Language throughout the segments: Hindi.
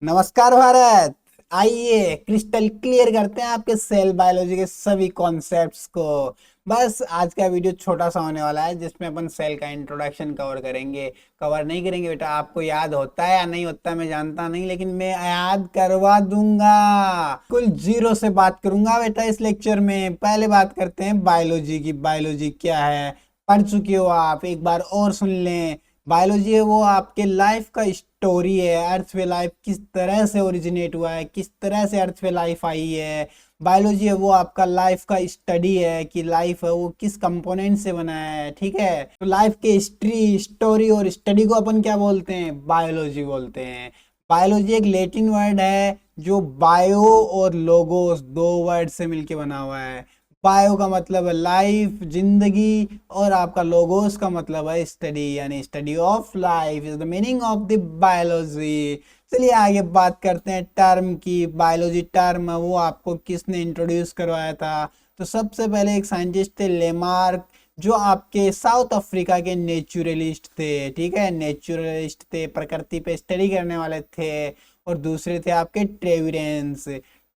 नमस्कार भारत। आइए क्रिस्टल क्लियर करते हैं आपके सेल बायोलॉजी के सभी कॉन्सेप्ट्स को। बस आज का वीडियो छोटा सा होने वाला है जिसमें अपन सेल का इंट्रोडक्शन कवर करेंगे। कवर नहीं करेंगे बेटा, आपको याद होता है या नहीं होता मैं जानता नहीं, लेकिन मैं याद करवा दूंगा। कुल जीरो से बात करूंगा बेटा इस लेक्चर में। पहले बात करते हैं बायोलॉजी की। बायोलॉजी क्या है पढ़ चुके हो आप, एक बार और सुन लें। बायोलॉजी है वो आपके लाइफ का स्टोरी है। अर्थ पे लाइफ किस तरह से ओरिजिनेट हुआ है, किस तरह से अर्थ पे लाइफ आई है। बायोलॉजी है वो आपका लाइफ का स्टडी है कि लाइफ है वो किस कंपोनेंट से बना है। ठीक है, तो लाइफ के हिस्ट्री, स्टोरी और स्टडी को अपन क्या बोलते हैं? बायोलॉजी बोलते हैं। बायोलॉजी एक लैटिन वर्ड है जो बायो और लोगोस दो वर्ड से मिलके बना हुआ है। बायो का मतलब है लाइफ, जिंदगी, और आपका लोगोस का मतलब है स्टडी, यानी study of life is the meaning of the biology. चलिए आगे बात करते हैं टर्म की। बायोलॉजी टर्म है वो आपको किसने इंट्रोड्यूस करवाया था? तो सबसे पहले एक साइंटिस्ट थे लेमार्क, जो आपके साउथ अफ्रीका के नेचुरलिस्ट थे। ठीक है, नेचुरलिस्ट थे, प्रकृति पे स्टडी करने वाले थे। और दूसरे थे आपके ट्रेविरेंस।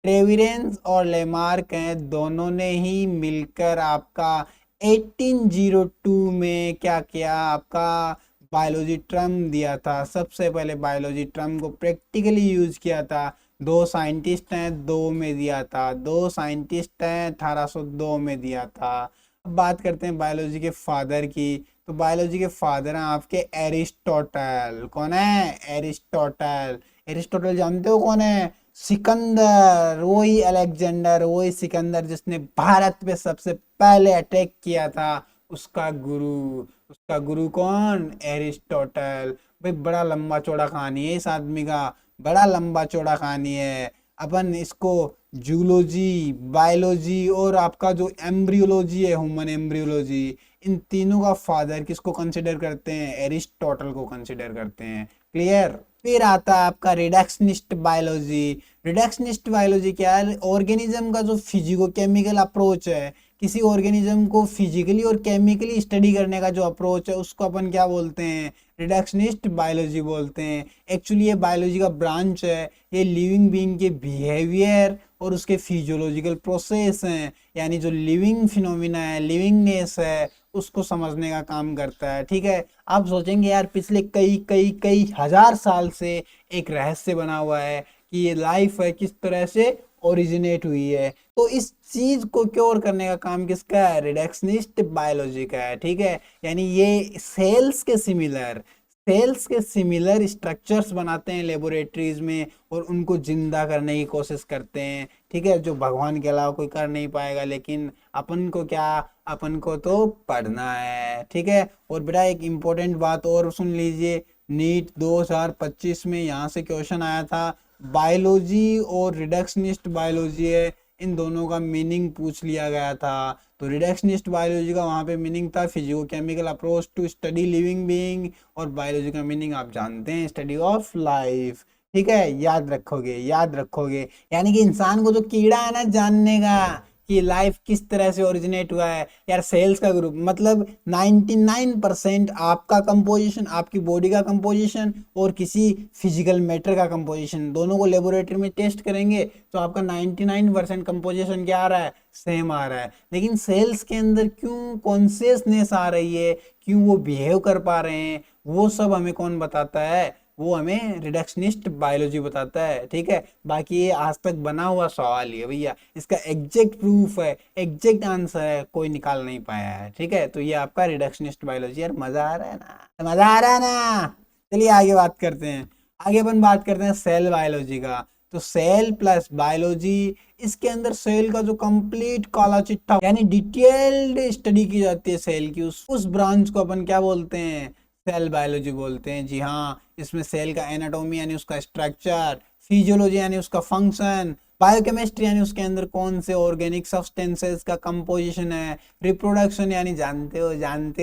ट्रेविरेंस और लेमार्क हैं, दोनों ने ही मिलकर आपका 1802 में क्या किया, आपका बायोलॉजी टर्म दिया था। सबसे पहले बायोलॉजी टर्म को प्रैक्टिकली यूज किया था। दो साइंटिस्ट हैं, दो में दिया था। दो साइंटिस्ट हैं, 1802 में दिया था। अब बात करते हैं बायोलॉजी के फादर की। तो बायोलॉजी के फादर हैं आपके एरिस्टोटल। कौन है? एरिस्टोटल। एरिस्टोटल जानते हो कौन है? सिकंदर, वही अलेक्जेंडर, वही सिकंदर जिसने भारत पे सबसे पहले अटैक किया था, उसका गुरु। उसका गुरु कौन? एरिस्टोटल। भाई बड़ा लंबा चौड़ा कहानी है इस आदमी का, बड़ा लंबा चौड़ा कहानी है। अपन इसको जूलॉजी, बायोलॉजी और आपका जो एम्ब्रियोलॉजी है, ह्यूमन एम्ब्रियोलॉजी, इन तीनों का फादर किसको कंसिडर करते हैं? एरिस्टोटल को कंसिडर करते हैं। क्लियर? फिर आता है आपका रिडक्शनिस्ट बायोलॉजी। रिडक्शनिस्ट बायोलॉजी क्या है? ऑर्गेनिज्म का जो फिजिको केमिकल अप्रोच है, किसी ऑर्गेनिज्म को फिजिकली और केमिकली स्टडी करने का जो अप्रोच है, उसको अपन क्या बोलते हैं? रिडक्शनिस्ट बायोलॉजी बोलते हैं। एक्चुअली ये बायोलॉजी का ब्रांच है। ये लिविंग बीइंग के बिहेवियर और उसके फिजियोलॉजिकल प्रोसेस हैं, यानी जो लिविंग फिनोमिना है, लिविंगनेस है, उसको समझने का काम करता है। ठीक है, आप सोचेंगे यार पिछले कई कई कई हजार साल से एक रहस्य बना हुआ है कि ये लाइफ है किस तरह से ओरिजिनेट हुई है। तो इस चीज को क्योर करने का काम किसका है? रिडक्शनिस्ट बायोलॉजी का है। ठीक है, यानी ये सेल्स के सिमिलर स्ट्रक्चर्स बनाते हैं लेबोरेटरीज में और उनको जिंदा करने की कोशिश करते हैं। ठीक है, जो भगवान के अलावा कोई कर नहीं पाएगा, लेकिन अपन को क्या, अपन को तो पढ़ना है। ठीक है, और बेटा एक इम्पोर्टेंट बात और सुन लीजिए। नीट 2025 में यहाँ से क्वेश्चन आया था, बायोलॉजी और रिडक्शनिस्ट बायोलॉजी है, इन दोनों का मीनिंग पूछ लिया गया था। तो रिडक्शनिस्ट बायोलॉजी का वहां पे मीनिंग था physico chemical approach to study living being, और बायोलॉजी का मीनिंग आप जानते हैं, स्टडी ऑफ लाइफ। ठीक है, याद रखोगे, याद रखोगे। यानी कि इंसान को जो कीड़ा है ना जानने का कि लाइफ किस तरह से ओरिजिनेट हुआ है, यार सेल्स का ग्रुप मतलब 99% आपका कंपोजिशन, आपकी बॉडी का कंपोजिशन और किसी फिजिकल मैटर का कंपोजिशन, दोनों को लेबोरेटरी में टेस्ट करेंगे तो आपका 99% कंपोजिशन क्या आ रहा है? सेम आ रहा है। लेकिन सेल्स के अंदर क्यों कॉन्शियसनेस आ रही है, क्यों वो बिहेव कर पा रहे हैं, वो सब हमें कौन बताता है? वो हमें रिडक्शनिस्ट बायोलॉजी बताता है। ठीक है, बाकी ये आज तक बना हुआ सवाल ही है भैया, इसका एग्जैक्ट प्रूफ है, एग्जैक्ट आंसर है, कोई निकाल नहीं पाया है। ठीक है, तो ये आपका रिडक्शनिस्ट बायोलॉजी। यार मजा आ रहा है ना, मजा आ रहा है ना? चलिए आगे बात करते हैं। आगे अपन बात करते हैं सेल बायोलॉजी का। तो सेल प्लस बायोलॉजी, इसके अंदर सेल का जो कंप्लीट काला चिट्ठा, यानी डिटेल्ड स्टडी की जाती है सेल की, उस ब्रांच को अपन क्या बोलते हैं? सेल बायोलॉजी बोलते हैं। जी हाँ, इसमें सेल का एनाटॉमी यानी उसका स्ट्रक्चर, फिजियोलॉजी यानी उसका फंक्शन, बायोकेमिस्ट्री यानी उसके अंदर कौन से ऑर्गेनिक सब्सटेंसेस का कंपोजिशन है, रिप्रोडक्शन यानी जानते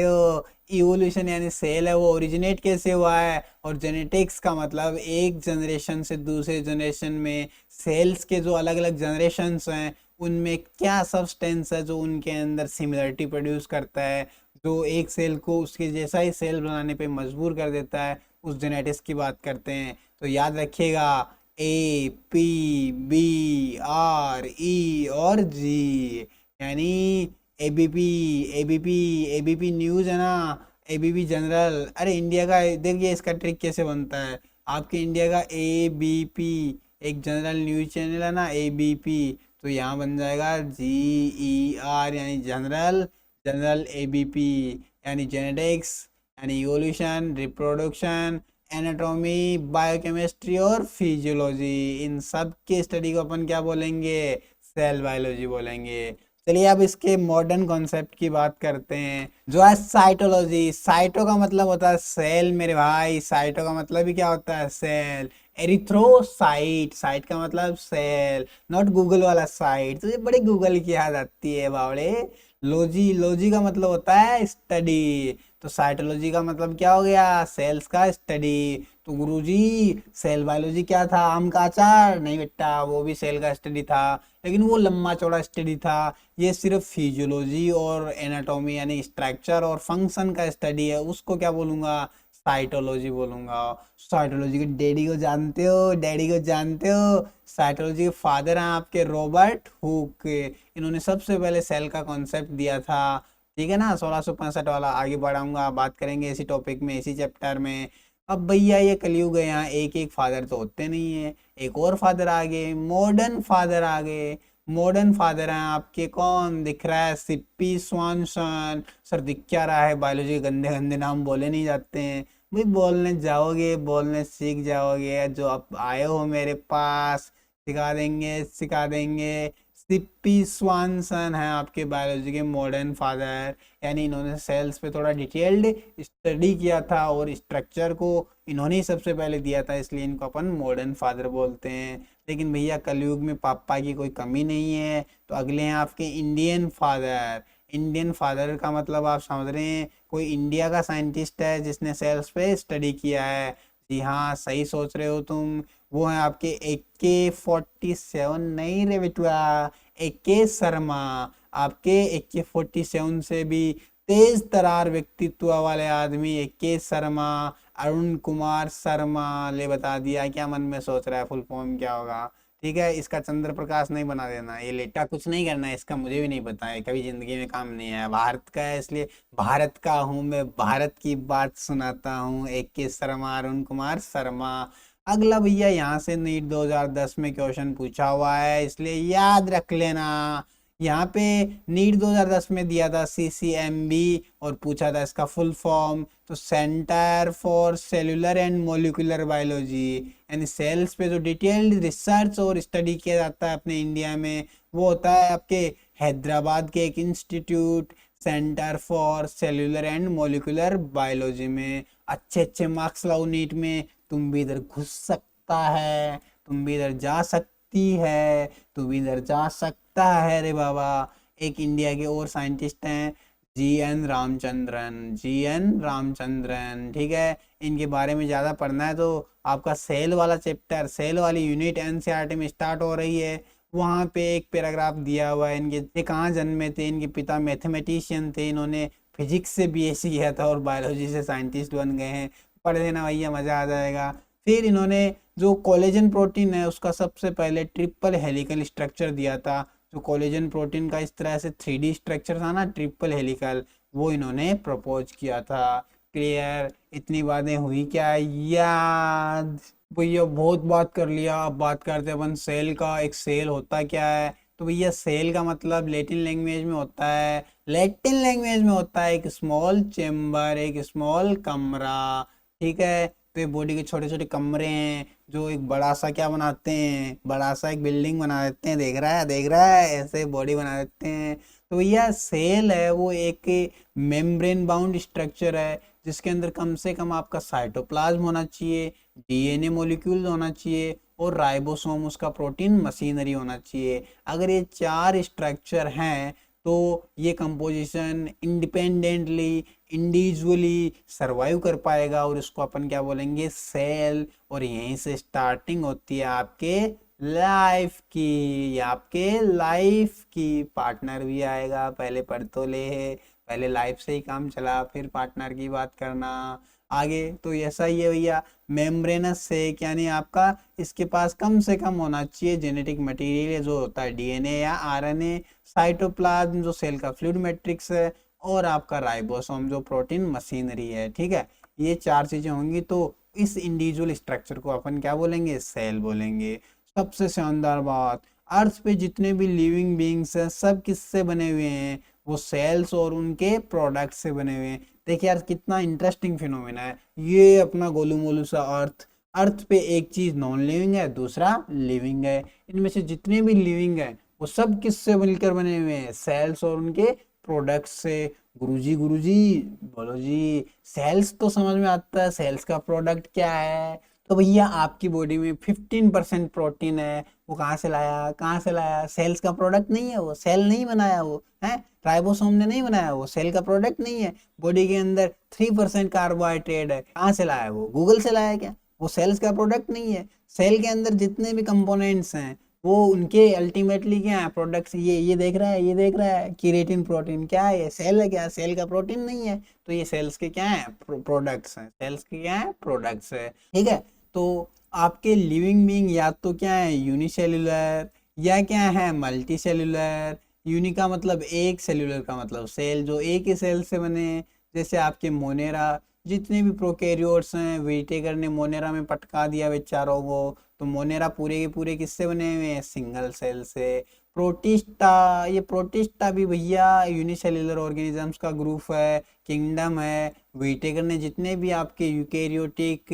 हो इवोल्यूशन यानी सेल है वो ओरिजिनेट कैसे हुआ है, और जेनेटिक्स का मतलब एक जनरेशन से दूसरे जनरेशन में सेल्स के जो अलग अलग जनरेशन्स हैं उनमें क्या सब्सटेंस है जो उनके अंदर सिमिलरिटी प्रोड्यूस करता है, जो एक सेल को उसके जैसा ही सेल बनाने पे मजबूर कर देता है, उस जेनेटिक्स की बात करते हैं। तो याद रखिएगा, A P B R E और जी, यानी एबीपी। एबीपी एबीपी न्यूज है ना, एबीपी जनरल। अरे इंडिया का देखिए, इसका ट्रिक कैसे बनता है। आपके इंडिया का एबीपी एक जनरल न्यूज चैनल है ना, एबीपी, तो यहाँ बन जाएगा जी ई आर, यानी जनरल, जनरल एबीपी, यानी जेनेटिक्स, यानी इवोल्यूशन, रिप्रोडक्शन, एनाटॉमी, बायोकेमिस्ट्री और फिजियोलॉजी, इन सब के स्टडी को अपन क्या बोलेंगे, सेल बायोलॉजी बोलेंगे। चलिए अब इसके मॉडर्न कॉन्सेप्ट की बात करते हैं, जो है साइटोलॉजी। साइटो का मतलब होता है सेल मेरे भाई, साइटो का मतलब ही क्या होता है, सेल। एरिथ्रोसाइट, साइट का मतलब सेल, नॉट गूगल वाला साइट, तुझे बड़ी गूगल की याद आती है बावड़े। लॉजी, लॉजी का मतलब होता है स्टडी, तो साइटोलॉजी का मतलब क्या हो गया, सेल्स का स्टडी। तो गुरुजी सेल बायोलॉजी क्या था, आम का अचार? नहीं बेटा, वो भी सेल का स्टडी था, लेकिन वो लंबा चौड़ा स्टडी था। ये सिर्फ फिजियोलॉजी और एनाटॉमी यानी स्ट्रक्चर और फंक्शन का स्टडी है, उसको क्या बोलूंगा, साइटोलॉजी बोलूंगा। साइटोलॉजी के डैडी को जानते हो, डैडी को जानते हो? साइटोलॉजी के फादर हैं आपके रॉबर्ट हुक, इन्होंने सबसे पहले सेल का कॉन्सेप्ट दिया था। ठीक है ना, 1665 वाला। आगे बढ़ाऊंगा, बात करेंगे इसी टॉपिक में, इसी चैप्टर में। अब भैया ये कलयुग है, यहाँ एक एक फादर तो होते नहीं है, एक और फादर आ गए, मॉडर्न फादर आ गए। मॉडर्न फादर हैं आपके, कौन दिख रहा है, सिप्पी स्वानसन। सर दिख क्या रहा है, बायोलॉजी के गंदे गंदे नाम बोले नहीं जाते हैं भाई, बोलने जाओगे बोलने सीख जाओगे, जो आप आए हो मेरे पास, सिखा देंगे सिखा देंगे। सिप्पी स्वानसन है आपके बायोलॉजी के मॉडर्न फादर, यानी इन्होंने सेल्स पे थोड़ा डिटेल्ड स्टडी किया था और स्ट्रक्चर को इन्होंने ही सबसे पहले दिया था, इसलिए इनको अपन मॉडर्न फादर बोलते हैं। लेकिन भैया कलयुग में पापा की कोई कमी नहीं है, तो अगले हैं आपके इंडियन फादर। इंडियन फादर का मतलब आप समझ रहे हैं, कोई इंडिया का साइंटिस्ट है जिसने सेल्स पे स्टडी किया है। जी हाँ, सही सोच रहे हो तुम, वो है आपके AK-47, नहीं रे बेटुआ, AK शर्मा। आपके AK-47 से भी तेज तरार व्यक्तित्व वाले आदमी AK शर्मा, अरुण कुमार शर्मा। ले बता दिया, क्या मन में सोच रहा है फुल फॉर्म क्या होगा? ठीक है, इसका चंद्र प्रकाश नहीं बना देना, ये लेटा कुछ नहीं करना है इसका, मुझे भी नहीं पता है, कभी जिंदगी में काम नहीं आया। भारत का है इसलिए भारत का हूँ मैं, भारत की बात सुनाता हूँ। AK शर्मा, अरुण कुमार शर्मा। अगला भैया, यहाँ से नीट 2010 में क्वेश्चन पूछा हुआ है, इसलिए याद रख लेना। यहाँ पे नीट 2010 में दिया था CCMB, और पूछा था इसका फुल फॉर्म, तो centre for cellular and molecular biology, यानी सेल्स पे जो डिटेल्ड रिसर्च और स्टडी किया जाता है अपने इंडिया में, वो होता है आपके हैदराबाद के एक institute, centre for cellular and molecular biology में। अच्छे अच्छे मार्क्स लाओ नीट में, तुम भी इधर घुस सकता है, तुम भी इधर जा सकती है, तू भी इधर जा सकता है रे बाबा। एक इंडिया के और साइंटिस्ट हैं, GN रामचंद्रन, GN रामचंद्रन। ठीक है, इनके बारे में ज़्यादा पढ़ना है तो आपका सेल वाला चैप्टर, सेल वाली यूनिट NCERT में स्टार्ट हो रही है, वहाँ पे एक पैराग्राफ दिया हुआ है। इनके ये कहाँ जन्मे थे, इनके पिता मैथमेटिशियन थे, इन्होंने फिजिक्स से BSc किया था और बायोलॉजी से साइंटिस्ट बन गए हैं। पढ़ लेना भैया, मज़ा आ जाएगा। फिर इन्होंने जो कोलेजन प्रोटीन है उसका सबसे पहले ट्रिपल हेलिकल स्ट्रक्चर दिया था। जो कोलेजन प्रोटीन का इस तरह से 3D स्ट्रक्चर था ना, ट्रिपल हेलिकल, वो इन्होंने प्रपोज किया था। क्लियर, इतनी बातें हुई क्या याद? भैया बहुत बात कर लिया, अब बात करते हैं अपन सेल का। एक सेल होता क्या है, तो भैया सेल का मतलब लैटिन लैंग्वेज में होता है, लैटिन लैंग्वेज में होता है एक स्मॉल चेम्बर, एक स्मॉल कमरा। ठीक है, तो ये बॉडी के छोटे छोटे कमरे हैं जो एक बड़ा सा क्या बनाते हैं, बड़ा सा एक बिल्डिंग बना देते हैं। देख रहा है, देख रहा है, ऐसे बॉडी बना देते हैं। तो भैया सेल है वो एक मेम्ब्रेन बाउंड स्ट्रक्चर है, जिसके अंदर कम से कम आपका साइटोप्लाज्म होना चाहिए, DNA मॉलिक्यूल होना चाहिए, और राइबोसोम उसका प्रोटीन मशीनरी होना चाहिए। अगर ये चार स्ट्रक्चर हैं तो ये कंपोजिशन इंडिपेंडेंटली, इंडिविजुअली सरवाइव कर पाएगा, और इसको अपन क्या बोलेंगे, सेल। और यहीं से स्टार्टिंग होती है आपके लाइफ की, आपके लाइफ की। पार्टनर भी आएगा, पहले पढ़ तो ले, पहले लाइफ से ही काम चला, फिर पार्टनर की बात करना। आगे तो ऐसा ही है भैया, मेम्ब्रेनस है यानी आपका इसके पास कम से कम होना चाहिए जेनेटिक मटेरियल जो होता है डीएनए या आरएनए, साइटोप्लाज्म जो सेल का फ्लूइड मैट्रिक्स है, और आपका राइबोसोम जो प्रोटीन मशीनरी है। ठीक है, ये चार चीजें होंगी तो इस इंडिविजुअल स्ट्रक्चर को अपन क्या बोलेंगे, सेल बोलेंगे। सबसे शानदार बात, अर्थ पे जितने भी लिविंग बींग्स हैं सब किससे बने हुए हैं, वो सेल्स और उनके प्रोडक्ट से बने हुए हैं। देखिए यार कितना इंटरेस्टिंग फिनोमेना है ये अपना गोलू मोलू सा अर्थ। अर्थ पे एक चीज नॉन लिविंग है, दूसरा लिविंग है। इनमें से जितने भी लिविंग है वो सब किससे मिलकर बने हुए हैं, सेल्स और उनके प्रोडक्ट्स से। गुरुजी बोलो जी, सेल्स तो समझ में आता है, सेल्स का प्रोडक्ट क्या है। तो भैया आपकी बॉडी में 15% प्रोटीन है, वो कहाँ से लाया, कहाँ से लाया, सेल्स का प्रोडक्ट नहीं है, वो सेल नहीं बनाया, वो है राइबोसोम ने नहीं बनाया, वो सेल का प्रोडक्ट नहीं है। बॉडी के अंदर 3% कार्बोहाइड्रेट है, कहाँ से लाया, वो गूगल से लाया क्या, वो सेल्स का प्रोडक्ट नहीं है। सेल के अंदर जितने भी कंपोनेंट्स हैं वो उनके अल्टीमेटली क्या है, प्रोडक्ट्स। ये देख रहा है, ये देख रहा है कीरेटिन प्रोटीन, क्या है ये, सेल है क्या, सेल का प्रोटीन नहीं है। तो ये सेल्स के क्या है, प्रोडक्ट्स हैं, सेल्स के क्या है, प्रोडक्ट्स है। ठीक है, तो आपके लिविंग बीइंग या तो क्या है यूनिसेल्युलर या क्या है मल्टी सेल्युलर। यूनि का मतलब एक, सेल्युलर का मतलब सेल, जो एक ही सेल से बने। जैसे आपके मोनेरा, जितने भी प्रोकैरियोट्स हैं, वीटेकर ने मोनेरा में पटका दिया बेचारों को, तो मोनेरा पूरे के पूरे किससे बने हुए हैं, सिंगल सेल से। प्रोटिस्टा, ये प्रोटिस्टा भी भैया यूनिसेल्युलर ऑर्गेनिजम्स का ग्रुप है, किंगडम है। वीटेकर ने जितने भी आपके यूकेरियोटिक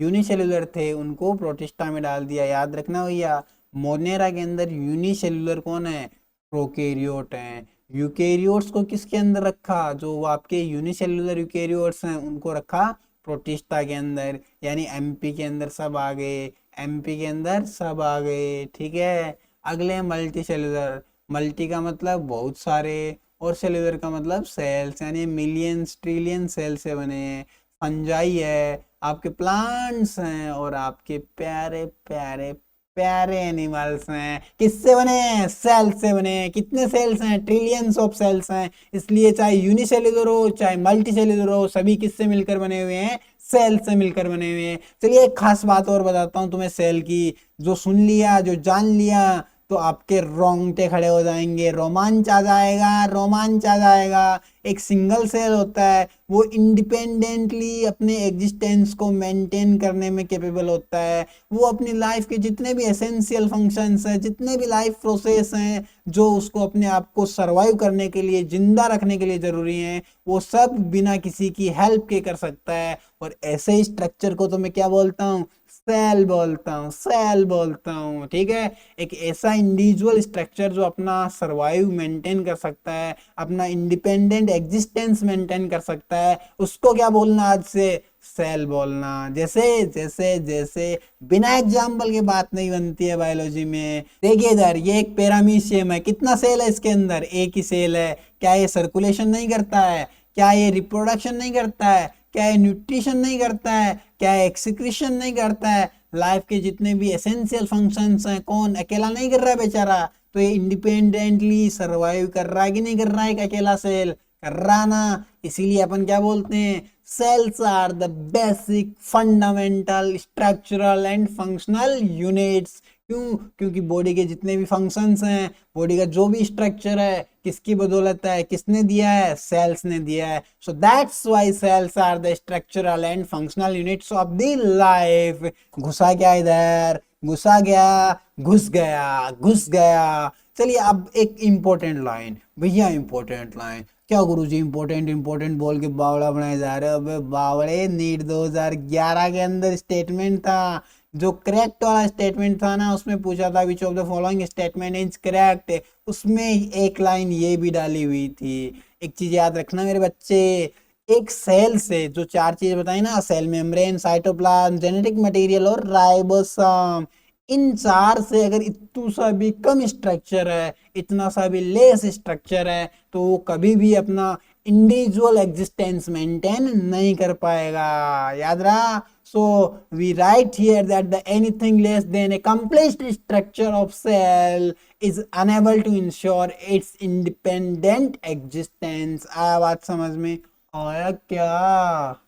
यूनिसेल्युलर थे उनको प्रोटिस्टा में डाल दिया। याद रखना भैया, मोनेरा के अंदर यूनिसेल्युलर कौन है, प्रोकैरियोट हैं। यूकेरियोट्स को किसके अंदर रखा, जो वो आपके यूनिसेल्युलर यूकेरियोट्स हैं उनको रखा प्रोटिस्टा के अंदर, यानी एमपी के अंदर सब आ गए, एमपी के अंदर सब आ गए। ठीक है, अगले मल्टी सेल्युलर। मल्टी का मतलब बहुत सारे, और सेल्युलर का मतलब सेल्स, यानी मिलियंस ट्रिलियन सेल से बने हैं। फंजाई है, आपके प्लांट्स हैं, और आपके प्यारे प्यारे प्यारे एनिमल्स हैं, किससे बने हैं, सेल से बने हैं। कितने सेल्स हैं, ट्रिलियंस ऑफ सेल्स हैं। इसलिए चाहे यूनिसेल्युलर हो चाहे मल्टी सेल्युलर हो, सभी किससे मिलकर बने हुए हैं, सेल से मिलकर बने हुए हैं। चलिए एक खास बात और बताता हूं तुम्हें सेल की, जो सुन लिया, जो जान लिया तो आपके रोंगटे खड़े हो जाएंगे, रोमांच आ जाएगा, रोमांच आ जाएगा। एक सिंगल सेल होता है, वो इंडिपेंडेंटली अपने एग्जिस्टेंस को मेंटेन करने में कैपेबल होता है। वो अपनी लाइफ के जितने भी एसेंशियल फंक्शंस हैं, जितने भी लाइफ प्रोसेस हैं जो उसको अपने आप को सरवाइव करने के लिए, जिंदा रखने के लिए जरूरी हैं, वो सब बिना किसी की हेल्प के कर सकता है। और ऐसे ही स्ट्रक्चर को तो मैं क्या बोलता हूँ, सेल बोलता हूँ, सेल बोलता हूँ। ठीक है, एक ऐसा इंडिविजुअल स्ट्रक्चर जो अपना सरवाइव मेंटेन कर सकता है, अपना इंडिपेंडेंट एग्जिस्टेंस मेंटेन कर सकता है, उसको क्या बोलना आज से, सेल बोलना। जैसे जैसे जैसे बिना एग्जाम्पल के बात नहीं बनती है बायोलॉजी में। देखिए इधर ये एक पैरामीशियम है, कितना सेल है इसके अंदर, एक ही सेल है। क्या ये सर्कुलेशन नहीं करता है, क्या ये रिप्रोडक्शन नहीं करता है, क्या ये न्यूट्रिशन नहीं करता है, क्या ये एक्सक्रीशन नहीं करता है। लाइफ के जितने भी एसेंशियल फंक्शंस हैं कौन अकेला नहीं कर रहा है बेचारा, तो ये इंडिपेंडेंटली सरवाइव कर रहा है कि नहीं कर रहा है, एक अकेला सेल कर रहा ना। इसीलिए अपन क्या बोलते हैं, cells are the basic fundamental structural and functional units। क्यों, क्योंकि बॉडी के जितने भी फंक्शंस हैं, बॉडी का जो भी स्ट्रक्चर है, किसकी बदौलत है, किसने दिया है, सेल्स ने दिया है। So that's why cells are the structural and functional units of the life. घुसा क्या इधर, घुसा गया, घुस गया, घुस गया। चलिए अब एक इंपॉर्टेंट लाइन भैया, इंपॉर्टेंट लाइन। क्या गुरुजी इंपॉर्टेंट इंपॉर्टेंट बोल के बावड़ा बनाए जा रहे हो, अबे बावड़े, नीट 2011 के अंदर स्टेटमेंट था, जो करेक्ट वाला स्टेटमेंट था ना, उसमें पूछा था which of the following statement is correct, उसमें एक लाइन ये भी डाली हुई थी। एक चीज याद रखना मेरे बच्चे, एक सेल से जो चार चीज बताई ना, cell membrane, cytoplasm, genetic material और राइबोसोम, इन चार से अगर इतना सा भी कम स्ट्रक्चर है, इतना सा भी लेस स्ट्रक्चर है, तो वो कभी भी अपना इंडिविजुअल एग्जिस्टेंस मेंटेन नहीं कर पाएगा। याद रहा। So we write here that the anything less than a complete structure of cell is unable to ensure its independent existence. आया बात समझ में, आया क्या।